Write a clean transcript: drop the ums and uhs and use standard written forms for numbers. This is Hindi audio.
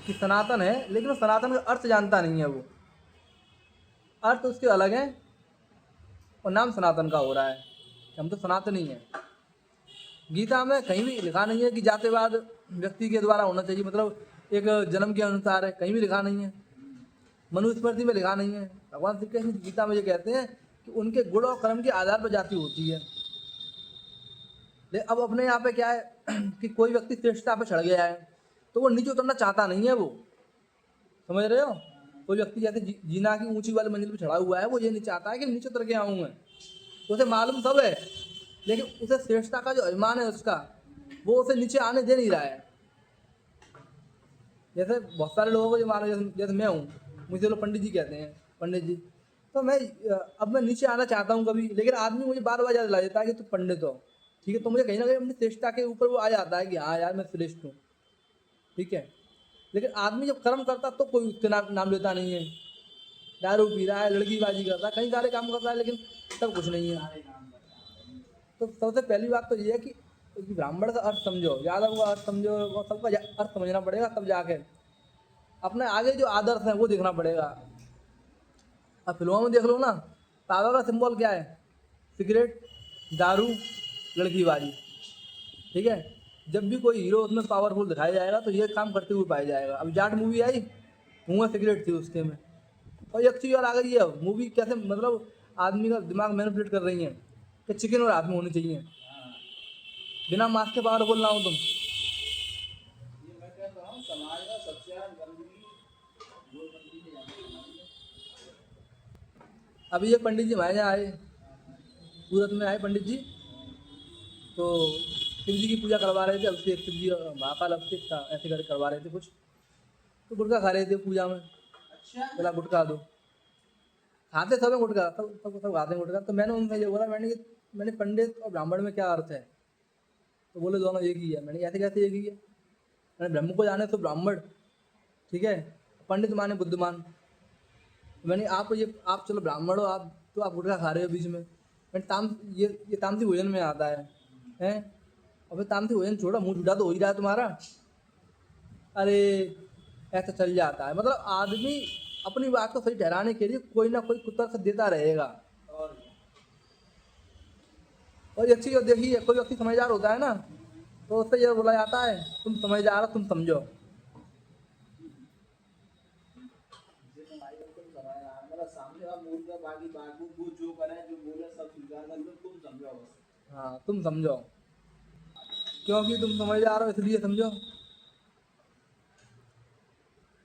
कि सनातन है, लेकिन वो सनातन का अर्थ जानता नहीं है। वो अर्थ उसके अलग है और नाम सनातन का हो रहा है। हम तो सनातनी हैं। गीता में कहीं भी लिखा नहीं है कि जातिवाद व्यक्ति के द्वारा होना चाहिए, मतलब एक जन्म के अनुसार है, कहीं भी लिखा नहीं है। मनुस्मृति में लिखा नहीं है। भगवान श्री कृष्ण गीता में ये कहते हैं कि उनके गुण और कर्म के आधार पर जाति होती है। लेकिन अब अपने यहाँ पे क्या है कि कोई व्यक्ति श्रेष्ठता पे चढ़ गया है तो वो नीचे उतरना चाहता नहीं है। वो समझ रहे हो? कोई व्यक्ति जैसे जीना की ऊंची वाली मंजिल पे चढ़ा हुआ है, वो ये नहीं चाहता है कि नीचे उतर के आऊँ मैं। उसे मालूम सब है, लेकिन उसे श्रेष्ठता का जो अभिमान है उसका, वो उसे नीचे आने दे नहीं रहा है। जैसे बहुत सारे लोगों को जो मानो, जैसे मैं हूँ, मुझे लोग पंडित जी कहते हैं, पंडित जी। तो मैं अब मैं नीचे आना चाहता हूँ कभी, लेकिन आदमी मुझे बार बार याद दिला देता है कि तू पंडित हो। ठीक है, तो मुझे कहीं ना कहीं अपनी श्रेष्ठता के ऊपर वो आ जाता है कि हाँ यार मैं श्रेष्ठ हूँ। ठीक है, लेकिन आदमी जब कर्म करता तो कोई उसके नाम लेता नहीं है। दारू पी रहा है, लड़कीबाजी कर रहा है, कई सारे काम कर रहा है, लेकिन तब कुछ नहीं है। तो सबसे पहली बात तो ये है कि ब्राह्मण का अर्थ समझो, यादव का अर्थ समझो, वो सबका अर्थ समझना पड़ेगा, तब जाके अपने आगे जो आदर्श है वो देखना पड़ेगा। अब फिल्मों में देख लो ना, पावर का सिंबल क्या है? सिगरेट, दारू, लड़कीबाजी। ठीक है, जब भी कोई हीरो उसमें पावरफुल दिखाया जाएगा तो ये काम करते हुए पाया जाएगा। अब जाट मूवी आई, धुआं सिगरेट थी उसके में। और एक चीज़ और आ गई है, मूवी कैसे मतलब आदमी का दिमाग मैनिपुलेट कर रही है कि चिकन और हाथ में होनी चाहिए, बिना मास्क के पावरफुल ना हो तुम। ये मैं कह रहा हूँ समाज में सबसे ज्यादा गंदगी गोलबंदी में जाती है समाज में। अभी ये पंडित जी हमारे यहाँ आए, सूरत में आए पंडित जी, तो शिव जी की पूजा करवा रहे थे। अभिषेक, शिव जी महाकाल अभिषेक था, ऐसे करके करवा रहे थे कुछ। तो गुटखा खा रहे थे पूजा में। अच्छा। बोला गुटखा दो, खाते सब हैं गुटखा, सब खाते हैं गुटखा। तो मैंने उनसे ये बोला, मैंने पंडित और ब्राह्मण में क्या अर्थ है? तो बोले दोनों एक ही है। मैंने ऐसे कैसे एक ही है? मैंने ब्रह्म को जाने तो ब्राह्मण, ठीक है, पंडित माने बुद्धिमान। मैंने आप चलो ब्राह्मण हो आप, तो आप गुटखा खा रहे हो बीच में। मैंने ये तामसी भोजन में आता है, हैं? अबे तामसी भोजन छोड़ो, मुंह झूठा तो हो ही रहा है तुम्हारा। अरे ऐसा चल जाता है, मतलब आदमी अपनी बात को सही ठहराने के लिए कोई ना कोई कुतर्क देता रहेगा। और और एक चीज और देखिए, कोई व्यक्ति समझदार होता है ना, तो उससे यह बोला जाता है तुम समझदार हो, तुम समझो। जिसे कमाई में तुम समाज मतलब सामने वाला मूड का बाकी बाकी वो जो करे जो बोले सब स्वीकार कर लो, तुम समझो बस। हाँ तुम समझो, क्योंकि तुम समझदार हो इसलिए समझो।